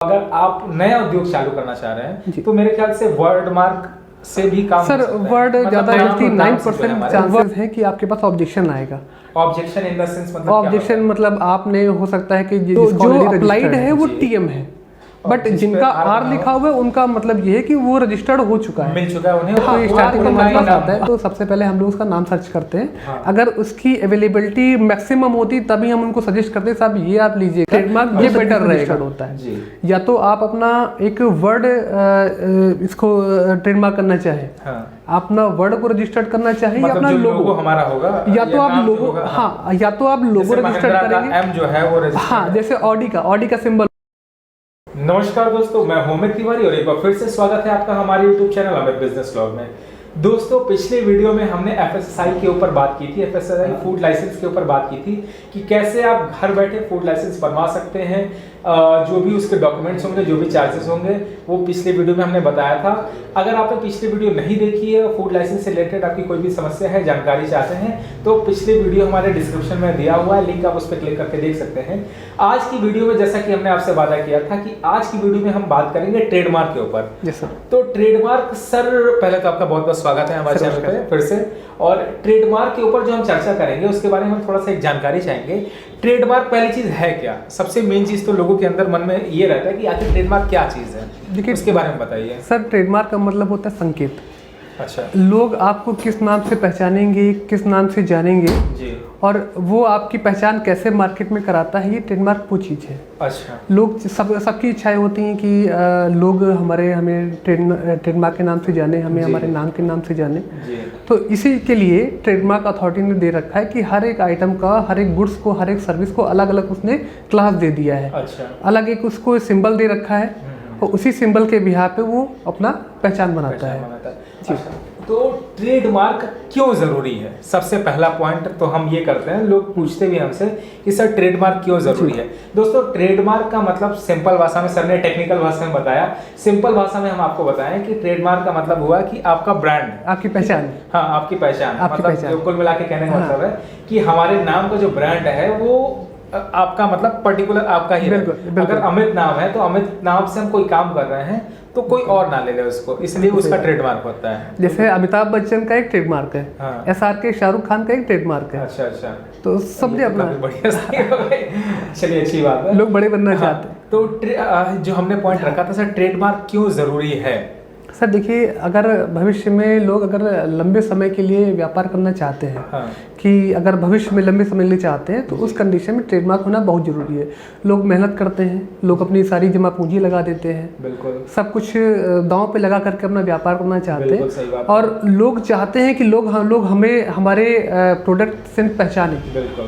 अगर आप नया उद्योग चालू करना चाह रहे हैं तो मेरे ख्याल से वर्ड मार्क से भी काम सर वर्ड ज़्यादा 99% चांसेस है कि आपके पास ऑब्जेक्शन आएगा। ऑब्जेक्शन इन द सेंस मतलब ऑब्जेक्शन मतलब आपने हो सकता है कि जो अप्लाइड है वो टीएम है, बट जिनका आर लिखा हुआ है उनका मतलब ये है कि वो रजिस्टर्ड हो चुका है, मिल चुका है उन्हें। हाँ, स्टार्टिंग में मतलब आता है तो सबसे पहले हम लोग उसका नाम सर्च करते हैं। हाँ। अगर उसकी अवेलेबिलिटी मैक्सिमम होती तभी हम उनको सजेस्ट करते हैं साहब ये आप लीजिए, ट्रेडमार्क ये बेटर रहेगा होता है। या तो आप अपना एक वर्ड इसको ट्रेडमार्क करना चाहे, अपना वर्ड को रजिस्टर्ड करना चाहिए, मतलब अपना लोगो हमारा होगा, या तो आप लोगो, हाँ, या तो आप लोगो रजिस्टर्ड करेंगे, एम जो है वो हाँ, जैसे ऑडी का सिंबल। नमस्कार दोस्तों, मैं होमित तिवारी और एक बार फिर से स्वागत है आपका हमारे YouTube channel Amit business vlog में। दोस्तों, पिछले वीडियो में हमने FSSAI के ऊपर बात की थी, FSSAI फूड लाइसेंस के ऊपर बात की थी कि कैसे आप घर बैठे फूड लाइसेंस बनवा सकते हैं। जो भी उसके डॉक्यूमेंट्स होंगे, जो भी चार्जेस होंगे, वो पिछले वीडियो में हमने बताया था। अगर आपने पिछले वीडियो नहीं देखी है, फूड लाइसेंस से रिलेटेड आपकी कोई भी समस्या है, जानकारी चाहते हैं, तो पिछले वीडियो हमारे डिस्क्रिप्शन में दिया हुआ है, लिंक आप उस पर क्लिक करके देख सकते हैं। आज की वीडियो में जैसा कि हमने आपसे वादा किया था कि आज की वीडियो में हम बात करेंगे ट्रेडमार्क के ऊपर। तो ट्रेडमार्क सर, पहले तो आपका बहुत बहुत स्वागत है हमारे चैनल पे फिर से। और ट्रेडमार्क के ऊपर जो हम चर्चा करेंगे उसके बारे में हम थोड़ा सा एक जानकारी चाहेंगे। ट्रेडमार्क पहली चीज है क्या? सबसे मेन चीज तो लोगों के अंदर मन में ये रहता है कि आखिर ट्रेडमार्क क्या चीज है। देखिए, उसके बारे में बताइए सर। ट्रेडमार्क का मतलब होता है संकेत। अच्छा। लोग आपको किस नाम से पहचानेंगे, किस नाम से जानेंगे जी, और वो आपकी पहचान कैसे मार्केट में कराता है, ये ट्रेडमार्क वो चीज़ है। अच्छा। लोग सबकी इच्छाएं होती हैं कि लोग हमें ट्रेडमार्क के नाम से जाने, हमें हमारे नाम के नाम से जाने जी। तो इसी के लिए ट्रेडमार्क अथॉरिटी ने दे रखा है कि हर एक आइटम का, हर एक गुड्स को, हर एक सर्विस को अलग अलग उसने क्लास दे दिया है। अच्छा। अलग एक उसको सिंबल दे रखा है और उसी सिंबल के बिहार पे वो अपना पहचान बनाता है। तो ट्रेडमार्क क्यों जरूरी है? सबसे पहला पॉइंट तो हम ये करते हैं, लोग पूछते भी हमसे कि सर ट्रेडमार्क क्यों जरूरी है। दोस्तों, ट्रेडमार्क का मतलब सिंपल भाषा में, सर ने टेक्निकल भाषा में बताया, सिंपल भाषा में हम आपको बताएं कि ट्रेडमार्क का मतलब हुआ कि आपका ब्रांड, आपकी पहचान। हाँ, आपकी पहचान, मतलब कुल मिला के कहने का मतलब है कि हमारे नाम का जो ब्रांड है वो आपका मतलब पर्टिकुलर आपका ही है। अगर अमित नाम है तो अमित नाम से हम कोई काम कर रहे हैं तो कोई और ना ले ले उसको, इसलिए उसका ट्रेडमार्क होता है। जैसे अमिताभ बच्चन का एक ट्रेडमार्क है, हाँ। SRK शाहरुख खान का एक ट्रेडमार्क है। अच्छा अच्छा। तो सबने अपना बढ़िया। चलिए, अच्छी बात है, लोग बड़े बनना चाहते हैं। तो जो हमने पॉइंट रखा था सर, ट्रेडमार्क क्यों जरूरी है? सर देखिए, अगर भविष्य में लोग अगर लंबे समय के लिए व्यापार करना चाहते हैं, हाँ। कि अगर भविष्य में लंबे समय के लिए चाहते हैं तो उस कंडीशन में ट्रेडमार्क होना बहुत जरूरी है। लोग मेहनत करते हैं, लोग अपनी सारी जमा पूंजी लगा देते हैं, बिल्कुल सब कुछ दांव पे लगा करके अपना व्यापार करना चाहते हैं, और लोग चाहते हैं कि लोग हमें हमारे प्रोडक्ट से पहचाने।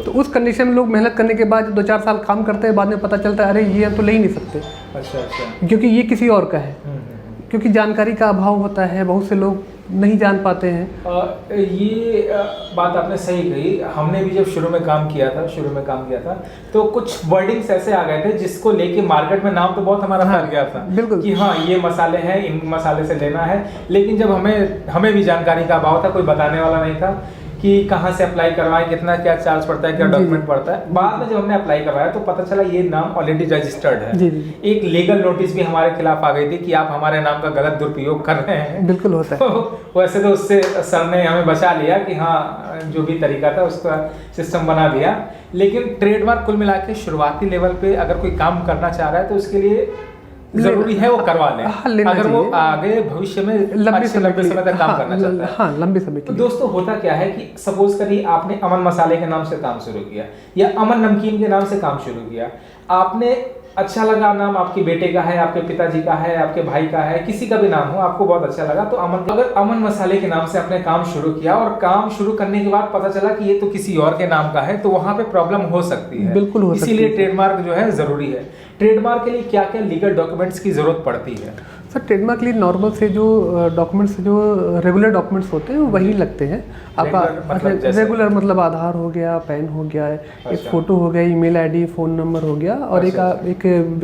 तो उस कंडीशन में लोग मेहनत करने के बाद 2-4 साल काम करते हैं, बाद में पता चलता है अरे ये हम तो ले ही नहीं सकते। अच्छा अच्छा। क्योंकि ये किसी और का है, क्योंकि जानकारी का अभाव होता है, बहुत से लोग नहीं जान पाते हैं। ये बात आपने सही कही। हमने भी जब शुरू में काम किया था तो कुछ वर्डिंग्स ऐसे आ गए थे जिसको लेके मार्केट में नाम तो बहुत हमारा फैल गया था, बिल्कुल, कि हाँ ये मसाले हैं, इन मसाले से लेना है। लेकिन जब हमें भी जानकारी का अभाव था, कोई बताने वाला नहीं था कि कहाँ से अप्लाई करवाएं, कितना क्या चार्ज पड़ता है, क्या डॉक्यूमेंट पड़ता है। बाद में जब हमने अप्लाई करवाया तो पता चला ये नाम ऑलरेडी रजिस्टर्ड है। एक लीगल नोटिस भी हमारे खिलाफ आ गई थी कि आप हमारे नाम का गलत दुरुपयोग कर रहे हैं। बिल्कुल होता है। तो वैसे तो उससे सर ने हमें बचा लिया कि हाँ, जो भी तरीका था उसका सिस्टम बना दिया। लेकिन ट्रेडमार्क कुल मिला के शुरुआती लेवल पे अगर कोई काम करना चाह रहा है तो उसके लिए जरूरी है वो करवा लें, अगर वो आगे भविष्य में लंबे समय तक काम करना चाहता है। हाँ, लंबे समय तो दोस्तों, होता क्या है कि सपोज करिए आपने अमन मसाले के नाम से काम शुरू किया या अमन नमकीन के नाम से काम शुरू किया। आपने अच्छा लगा नाम, आपके बेटे का है, आपके पिताजी का है, आपके भाई का है, किसी का भी नाम हो, आपको बहुत अच्छा लगा तो अगर अमन मसाले के नाम से आपने काम शुरू किया और काम शुरू करने के बाद पता चला कि ये तो किसी और के नाम का है, तो वहां पे प्रॉब्लम हो सकती है। बिल्कुल हो सकती है। इसीलिए ट्रेडमार्क जो है जरूरी है। ट्रेडमार्क के लिए क्या क्या लीगल डॉक्यूमेंट्स की जरूरत पड़ती है? सर ट्रेडमार्क के लिए नॉर्मल से जो डॉक्यूमेंट्स, जो रेगुलर डॉक्यूमेंट्स होते हैं वही लगते हैं। आपका रेगुलर मतलब आधार हो गया, पैन हो गया, एक फ़ोटो हो गया, ईमेल आईडी, फ़ोन नंबर हो गया, और एक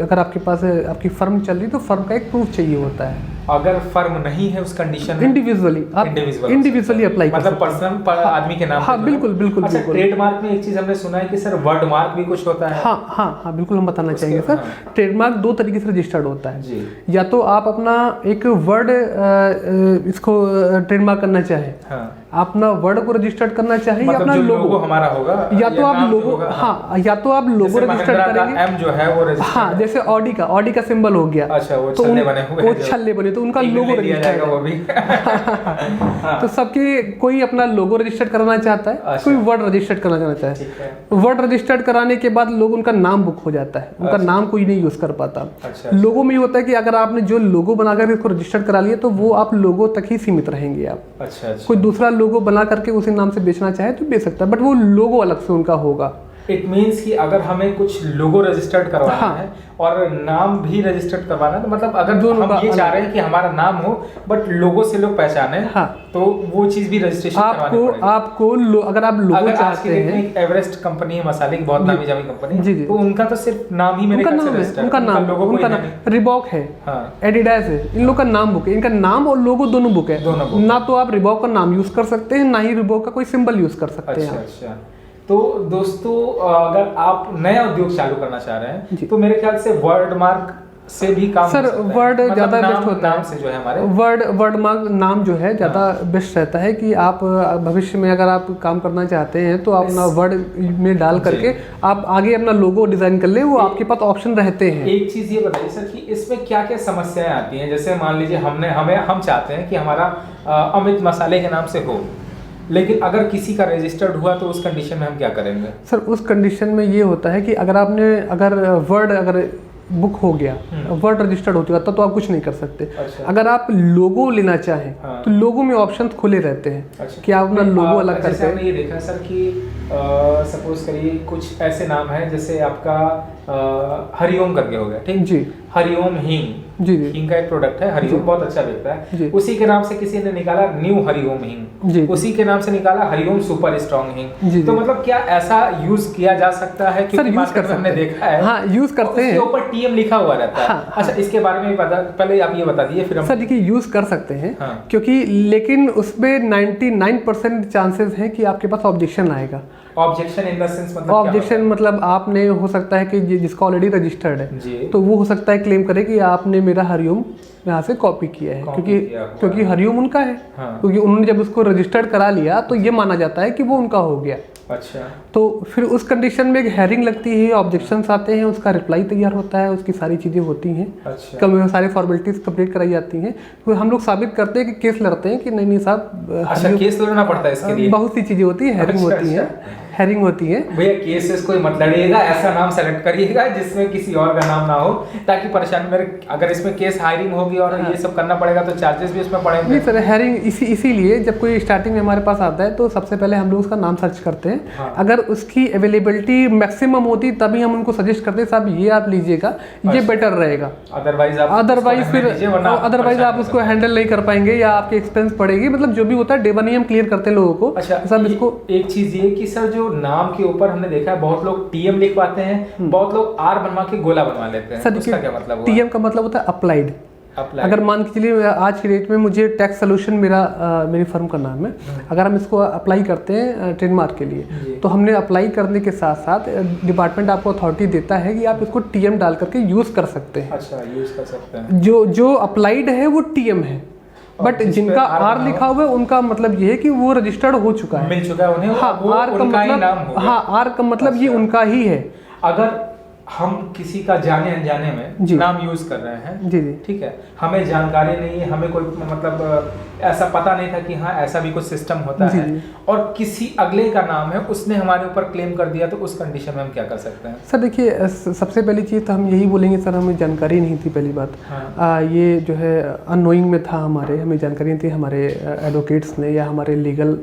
अगर आपके पास आपकी फर्म चल रही तो फर्म का एक प्रूफ चाहिए होता है। अगर फर्म नहीं है उस कंडीशन में इंडिविजुअली आप इंडिविजुअली अप्लाई कर मतलब सकते हैं। पर्सनल आदमी के नाम हाँ पे बिल्कुल बिल्कुल अच्छा, बिल्कुल। ट्रेडमार्क में एक चीज हमने सुना है कि सर वर्ड मार्क भी कुछ होता है। हाँ हाँ हाँ बिल्कुल, हम बताना चाहेंगे सर। हाँ। ट्रेडमार्क दो तरीके से रजिस्टर्ड होता है जी। या तो आप अपना एक वर्ड इसको ट्रेडमार्क करना चाहें, हाँ। आप अपना वर्ड को रजिस्टर्ड करना चाहें या मतलब अपना जो लोगो हमारा होगा या तो आप नाम जो लोगो, होगा, हाँ या तो आप लोगो जैसे रजिस्टर्ड महिंद्रा का करेंगे। एम जो है वो रजिस्टर्ड हाँ जैसे ऑडी का सिंबल हो गया, अच्छा, वो तो छल्ले बने हुए वो हैं जो छल्ले बने तो उनका ईमेल लोगो में दिया जाएगा वो रजिस्टर्ड भी। हाँ। तो सबके कोई अपना लोगो रजिस्टर्ड कराना चाहता है, अच्छा। कोई वर्ड रजिस्टर्ड कराना चाहता ठीक है। है। वर्ड रजिस्टर्ड कराने के बाद लोग उनका नाम बुक हो जाता है, उनका अच्छा। नाम कोई नहीं यूज कर पाता। अच्छा। लोगो में ये होता है कि अगर आपने जो लोगो बनाकर इसको रजिस्टर्ड करा लिया तो वो आप लोगो तक ही सीमित रहेंगे। आप अच्छा अच्छा। कोई दूसरा लोगो बना करके उसी नाम से बेचना चाहे तो बेच सकता है, बट वो लोगो अलग से उनका होगा। इट मीन्स कि अगर हमें कुछ लोगो रजिस्टर्ड करवाना हाँ। है और नाम भी रजिस्टर्ड करवाना है, तो मतलब अगर दोनों हम का ये चाह अलग। रहे हैं कि हमारा नाम हो बट लोगो से लोग पहचाने, हाँ। तो वो चीज भी रजिस्ट्रेशन करवानी पड़ेगी। आपको अगर आप लोगो अगर आज की चाहते डेट में हैं, एक एवरेस्ट कंपनी है, मसाले की बहुत नामी जामी कंपनी, जी, जी। तो उनका तो सिर्फ नाम ही मेरे उनका ख्याल से नाम है, रजिस्टर्ड, उनका नाम लोगो कोई उनका है नाम नहीं। रिबॉक है, हाँ। एडिडास है, इन लोग का नाम बुक है। इनका नाम और लोगो दोनों बुक है। दोनों book ना तो आप रिबॉक का नाम यूज कर सकते हैं, ना ही रिबॉक का कोई सिंबल यूज कर सकते हैं अच्छा आप। अच्छा। तो दोस्तों अगर आप नया उद्योग चालू करना चाह रहे जी। हैं तो मेरे ख्याल से वर्ड मार्क से भी काम सर हो सकता है। वर्ड मतलब ज़्यादा नाम- बेस्ट होता नाम है। से जो है हमारे वर्ड मार्क नाम जो है ज़्यादा बेस्ट रहता है कि आप भविष्य में अगर आप काम करना चाहते हैं तो आप अपना वर्ड में डाल करके आप आगे अपना लोगो डिजाइन कर ले, वो आपके पास ऑप्शन रहते हैं। एक चीज ये बताइए सर कि इसमें क्या क्या समस्याएं आती हैं। जैसे मान लीजिए हम चाहते हैं कि हमारा अमित मसाले के नाम से हो, लेकिन अगर किसी का रजिस्टर्ड हुआ तो उस कंडीशन में हम क्या करेंगे? सर उस कंडीशन में ये होता है कि अगर वर्ड बुक हो गया, वर्ड रजिस्टर्ड हो चुका, तब तो आप कुछ नहीं कर सकते। अच्छा। अगर आप लोगो लेना चाहें हाँ। तो लोगो में ऑप्शन खुले रहते हैं। अच्छा। कि आप अपना लोगो अलग जैसे करके, हमने ये देखा सर कि सपोज करिए कुछ ऐसे नाम है, जैसे आपका हरिओम करके हो गया, ठीक जी हरिओम हींग, जी जी हींग का एक प्रोडक्ट है, हरिओम बहुत अच्छा बिकता जी। है। उसी के नाम से किसी ने निकाला न्यू हरिओम जी। हींग, उसी के नाम से निकाला हरिओम सुपर स्ट्रॉन्ग जी, हींग। जी। तो मतलब क्या ऐसा यूज किया जा सकता है? सर क्योंकि यूज मार्केट कर में सकते हमने हैं। देखा है, हाँ यूज करते उसके हैं। ऊपर टीएम लिखा हुआ रहता है। हाँ, अच्छा, इसके बारे में भी बता, पहले आप ये बता दीजिए फिर हम। सर देखिए यूज कर सकते हैं। हाँ। क्योंकि लेकिन उसमें 99% चांसेस हैं कि आपके पास ऑब्जेक्शन आएगा। ऑब्जेक्शन इन द सेंस मतलब क्या ऑब्जेक्शन मतलब आपने हो सकता है कि जिसका ऑलरेडी रजिस्टर्ड है जी। तो वो हो सकता है क्लेम करे कि आपने मेरा हरिओम यहाँ से कॉपी किया है, कॉपी क्योंकि किया हुआ है। क्योंकि हरिओम उनका है। हाँ। क्योंकि उन्होंने जब उसको रजिस्टर्ड करा लिया तो ये माना जाता है कि वो उनका हो गया। अच्छा। तो फिर उस कंडीशन में एक हेयरिंग लगती है, ऑब्जेक्शंस आते हैं, उसका रिप्लाई तैयार होता है, उसकी सारी चीज़ें होती हैं। अच्छा। सारी फॉर्मेलिटीज कंप्लीट कराई जाती हैं। तो हम लोग साबित करते हैं कि केस लड़ते हैं कि नहीं साहब, अच्छा, केस लड़ना पड़ता है इसके लिए? बहुत सी चीज़ें होती है, हेयरिंग अच्छा, होती है, अच्छा। हेयरिंग होती है। भैया केसेस कोई मत लड़िएगा, ऐसा नाम सेलेक्ट करिएगा जिसमें किसी और का नाम ना हो, ताकि परेशानी मेरे, अगर इसमें केस हायरिंग होगी और ये सब करना पड़ेगा तो चार्जेस भी इसमें पड़ेंगे। नहीं सर, हेयरिंग इसीलिए जब कोई स्टार्टिंग में हमारे पास आता है तो सबसे पहले हम लोग उसका नाम सर्च करते हैं। हाँ। अगर उसकी अवेलेबिलिटी मैक्सिमम होती तभी हम उनको सजेस्ट करते हैं साहब ये आप लीजिएगा, ये अच्छा। बेटर रहेगा। अदरवाइज अदरवाइज आप उसको हैंडल नहीं कर पाएंगे या आपके एक्सपेंस पड़ेगी। मतलब जो भी होता है डे वन ही हम क्लियर करते हैं लोगों को। अच्छा, सब इसको एक चीज ये कि सर जो नाम के ऊपर हमने देखा है बहुत लोग टीएम लिखवाते हैं, बहुत लोग आर बनवा के गोला बनवा लेते हैं। सर उसका क्या मतलब हुआ? टीएम का मतलब होता है अप्लाइड। अगर मान के चलिए आज की डेट में मुझे टैक्स सोल्यूशन मेरी फर्म का नाम है, अगर हम इसको अप्लाई करते हैं ट्रेडमार्क के लिए तो हमने अप्लाई करने के साथ साथ डिपार्टमेंट आपको अथॉरिटी देता है कि आप इसको टीएम डाल करके यूज कर सकते हैं। अच्छा, यूज कर सकते हैं। जो अप्लाइड है वो टीएम है, बट जिनका आर लिखा हुआ है उनका मतलब ये है कि वो रजिस्टर्ड हो चुका है, मिल चुका है उन्हें। हाँ, वो आर का उनका ही नाम हो मतलब, गया। हाँ आर का मतलब ये अच्छा। उनका ही है। अगर हम किसी का जाने अनजाने में जी। नाम यूज कर रहे हैं, जी जी ठीक है, हमें जानकारी नहीं है, हमें कोई मतलब ऐसा पता नहीं था कि हाँ ऐसा भी कुछ सिस्टम होता जी, है, जी। और किसी अगले का नाम है, उसने हमारे ऊपर क्लेम कर दिया, तो उस कंडीशन में हम क्या कर सकते हैं? सर देखिए, सबसे पहली चीज़ तो हम यही बोलेंगे सर, हमें जानकारी नहीं थी पहली बात। हाँ। ये जो है अननोइंग में था, हमें जानकारी नहीं थी, हमारे एडवोकेट्स ने या हमारे लीगल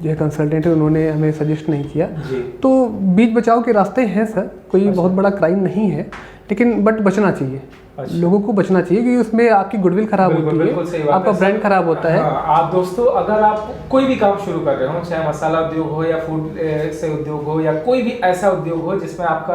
जो है कंसल्टेंट है उन्होंने हमें सजेस्ट नहीं किया। जी। तो बीच बचाव के रास्ते हैं सर, कोई बहुत बड़ा क्राइम नहीं है, लेकिन बट बचना चाहिए। अच्छा। लोगों को बचना चाहिए क्योंकि उसमें आपकी गुडविल खराब होती है, आपका ब्रांड खराब होता है। आप दोस्तों अगर आप कोई भी काम शुरू कर रहे हो, चाहे मसाला उद्योग हो या फूड से उद्योग हो या कोई भी ऐसा उद्योग हो जिसमें आप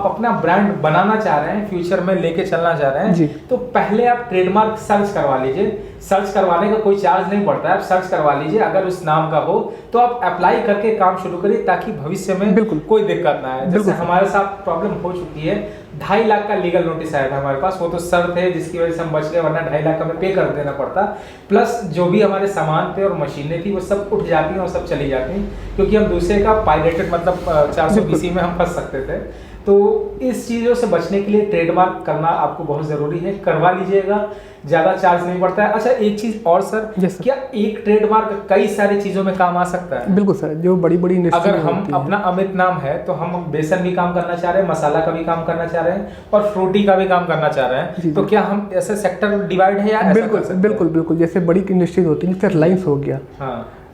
अपना ब्रांड बनाना चाह रहे हैं, फ्यूचर में लेके चलना चाह रहे हैं, तो पहले आप ट्रेडमार्क सर्च करवा लीजिए। सर्च करवाने का कोई चार्ज नहीं पड़ता है, आप सर्च करवा लीजिए। अगर उस नाम का हो तो आप अप्लाई करके काम शुरू करिए ताकि भविष्य में बिल्कुल कोई दिक्कत ना आए। जैसे हमारे साथ प्रॉब्लम हो चुकी है, 2.5 लाख का लीगल नोटिस आया था हमारे पास। वो तो सर थे जिसकी वजह से हम बच गए, वरना 2.5 लाख हमें पे कर देना पड़ता। प्लस जो भी हमारे सामान थे और मशीनें थी वो सब उठ जाती हैं और सब चली जाती हैं, क्योंकि हम दूसरे का पायरेटेड मतलब 420 में हम फंस सकते थे। तो इस चीज़ों से बचने के लिए ट्रेडमार्क करना आपको बहुत ज़रूरी है, करवा लीजिएगा, ज़्यादा चार्ज नहीं पड़ता है। अच्छा एक चीज़ और सर, क्या एक ट्रेडमार्क कई सारी चीज़ों में काम आ सकता है? बिल्कुल सर, जो बड़ी बड़ी इंडस्ट्री अगर हम अपना अमित नाम है तो हम बेसन भी काम करना चाह रहे हैं, मसाला का भी काम करना चाह रहे हैं और फ्रूटी का भी काम करना चाह रहे हैं, तो क्या हम ऐसे सेक्टर डिवाइड है या ऐसा? बिल्कुल बिल्कुल, जैसे बड़ी इंडस्ट्रीज होती है, जैसे रिलायंस हो गया,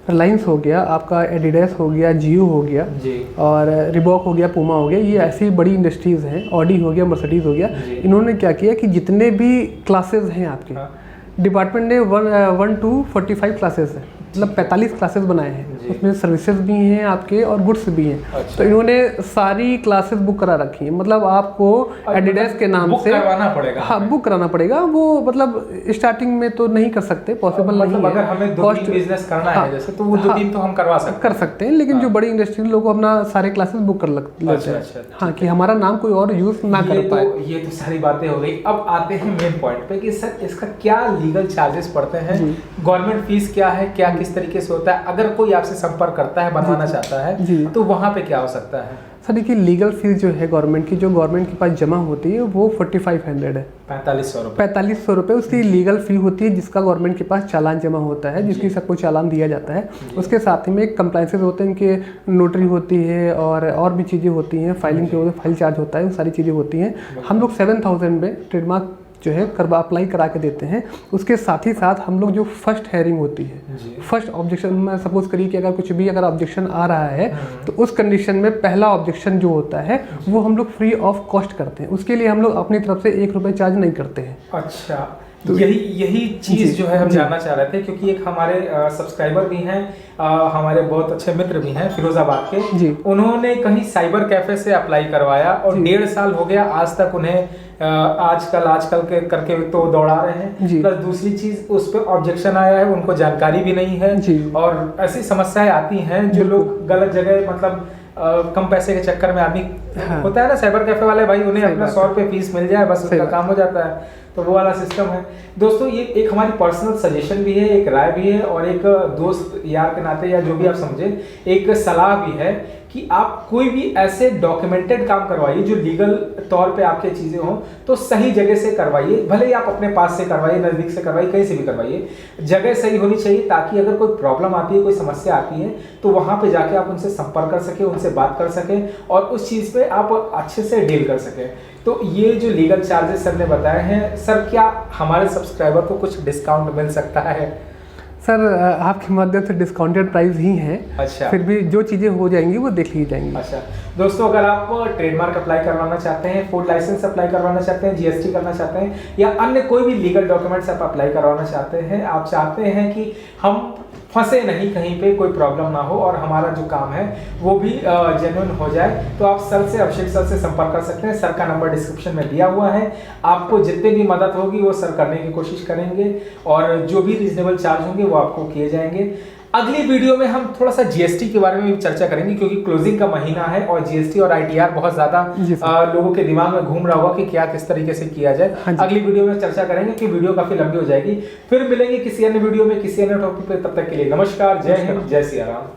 रिलायंस हो गया, आपका एडिडास हो गया, जियो हो गया जी, और रिबॉक हो गया, पूमा हो गया, ये ऐसी बड़ी इंडस्ट्रीज़ हैं। ऑडी हो गया, मर्सिडीज हो गया। इन्होंने क्या किया कि जितने भी क्लासेस हैं आपके, डिपार्टमेंट ने 1 to 45 क्लासेस है, मतलब 45 क्लासेस बनाए हैं। उसमें सर्विसेज भी हैं आपके और गुड्स भी हैं। अच्छा। तो इन्होंने सारी क्लासेस बुक करा रखी हैं, मतलब आपको एडिडास के नाम से करवाना पड़ेगा। हाँ, बुक कराना पड़ेगा। वो मतलब स्टार्टिंग में तो नहीं कर सकते, पॉसिबल नहीं है। अगर हमें 2-3 बिजनेस करना है जैसे, तो वो 2-3 तो हम करवा सकते हैं, लेकिन जो बड़ी इंडस्ट्री लोग अपना सारे क्लासेस बुक कर लेते हैं, हाँ, कि हमारा नाम कोई और यूज ना कर पाए। ये तो सारी बातें हो गई। अब आते हैं मेन पॉइंट पे कि सर इसका क्या लीगल चार्जेस पड़ते हैं, गवर्नमेंट फीस क्या है, क्या किस तरीके से होता है, अगर कोई आपसे संपर्क करता है, बनवाना चाहता है, तो वहाँ पे क्या हो सकता है? सर देखिए, लीगल फीस जो है गवर्नमेंट की, जो गवर्नमेंट के पास जमा होती है वो 4500 है, 4500 रुपये उसकी लीगल फी होती है, जिसका गवर्नमेंट के पास चालान जमा होता है, जिसकी सबको चालान दिया जाता है। उसके साथ ही में कंप्लाइंसेस होते हैं, इनके नोटरी होती है और भी चीज़ें होती हैं, फाइलिंग के फाइल चार्ज होता है, वो सारी चीज़ें होती हैं। हम लोग 7000 में ट्रेडमार्क जो है अप्लाई करा के देते हैं। उसके साथ ही साथ हम लोग जो फर्स्ट हेयरिंग होती है, फर्स्ट ऑब्जेक्शन में सपोज करिए कि अगर ऑब्जेक्शन आ रहा है, तो उस कंडीशन में पहला ऑब्जेक्शन जो होता है वो हम लोग फ्री ऑफ कॉस्ट करते हैं। उसके लिए हम लोग अपनी तरफ से 1 रुपये चार्ज नहीं करते हैं। अच्छा, तो यही चीज़ जो है हम जानना चाह रहे थे, क्योंकि एक हमारे सब्सक्राइबर भी हैं, हमारे बहुत अच्छे मित्र भी हैं फिरोजाबाद के। उन्होंने कहीं साइबर कैफे से अप्लाई करवाया और 1.5 साल हो गया, आज तक उन्हें आजकल के करके तो दौड़ा रहे हैं। प्लस दूसरी चीज, उस पर ऑब्जेक्शन आया है, उनको जानकारी भी नहीं है और ऐसी समस्याएं आती हैं जो लोग गलत जगह मतलब कम पैसे के चक्कर में आदमी होता है ना, साइबर कैफे वाले भाई, उन्हें अपना 100 रुपये फीस मिल जाए बस उसका काम हो जाता है, तो वो वाला सिस्टम है। दोस्तों ये एक हमारी पर्सनल सजेशन भी है, एक राय भी है और एक दोस्त यार के नाते या जो भी आप समझे, एक सलाह भी है कि आप कोई भी ऐसे डॉक्यूमेंटेड काम करवाइए जो लीगल तौर पे आपके चीज़ें हों, तो सही जगह से करवाइए। भले ही आप अपने पास से करवाइए, नज़दीक से करवाइए, कहीं से भी करवाइए, जगह सही होनी चाहिए ताकि अगर कोई प्रॉब्लम आती है, कोई समस्या आती है, तो वहाँ पे जाके आप उनसे संपर्क कर सकें, उनसे बात कर सकें और उस चीज़ पे आप अच्छे से डील कर सकें। तो ये जो लीगल चार्जेस सर ने बताए हैं, सर क्या हमारे सब्सक्राइबर को कुछ डिस्काउंट मिल सकता है? सर आपके माध्यम से डिस्काउंटेड प्राइस ही है। अच्छा, फिर भी जो चीज़ें हो जाएंगी वो देख ली जाएंगी। अच्छा दोस्तों, अगर आप ट्रेडमार्क अप्लाई करवाना चाहते हैं, फूड लाइसेंस अप्लाई करवाना चाहते हैं, जीएसटी करना चाहते हैं या अन्य कोई भी लीगल डॉक्यूमेंट्स आप अप्लाई करवाना चाहते हैं, आप चाहते हैं कि हम फंसे नहीं कहीं पे, कोई प्रॉब्लम ना हो और हमारा जो काम है वो भी जेन्युइन हो जाए, तो आप सर से, अभिषेक सर से संपर्क कर सकते हैं। सर का नंबर डिस्क्रिप्शन में दिया हुआ है। आपको जितनी भी मदद होगी वो सर करने की कोशिश करेंगे और जो भी रीजनेबल चार्ज होंगे वो आपको किए जाएंगे। अगली वीडियो में हम थोड़ा सा जीएसटी के बारे में भी चर्चा करेंगे, क्योंकि क्लोजिंग का महीना है और जीएसटी और आईटीआर बहुत ज्यादा लोगों के दिमाग में घूम रहा होगा कि क्या किस तरीके से किया जाए। अगली वीडियो में चर्चा करेंगे कि वीडियो काफी लंबी हो जाएगी। फिर मिलेंगे किसी अन्य वीडियो में, किसी अन्य टॉपिक पे। तब तक के लिए नमस्कार, जय हिंद, जय सिया राम।